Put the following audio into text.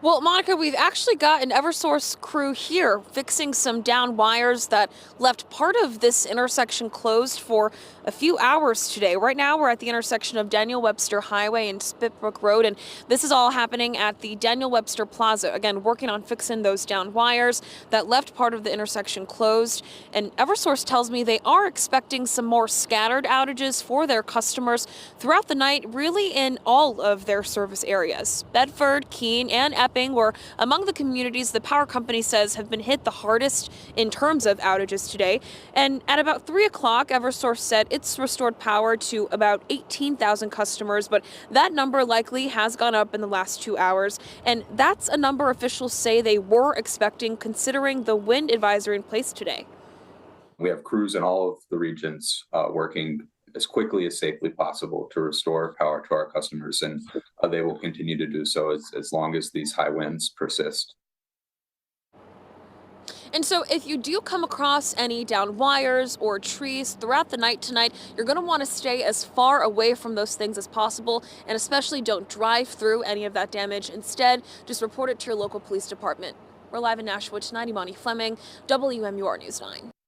Well, Monica, we've actually got an Eversource crew here fixing some down wires that left part of this intersection closed for a few hours today. Right now, we're at the intersection of Daniel Webster Highway and Spitbrook Road, and this is all happening at the Daniel Webster Plaza. Again, working on fixing those down wires that left part of the intersection closed. And Eversource tells me they are expecting some more scattered outages for their customers throughout the night, really in all of their service areas. Bedford, Keene, and Epping were among the communities the power company says have been hit the hardest in terms of outages today. And at about 3 o'clock, Eversource said it's restored power to about 18,000 customers, but that number likely has gone up in the last 2 hours. And that's a number officials say they were expecting considering the wind advisory in place today. We have crews in all of the regions working as quickly as safely possible to restore power to our customers, and they will continue to do so as long as these high winds persist. And so if you do come across any down wires or trees throughout the night tonight, you're going to want to stay as far away from those things as possible, and especially don't drive through any of that damage. Instead, just report it to your local police department. We're live in Nashua tonight. Imani Fleming, WMUR News 9.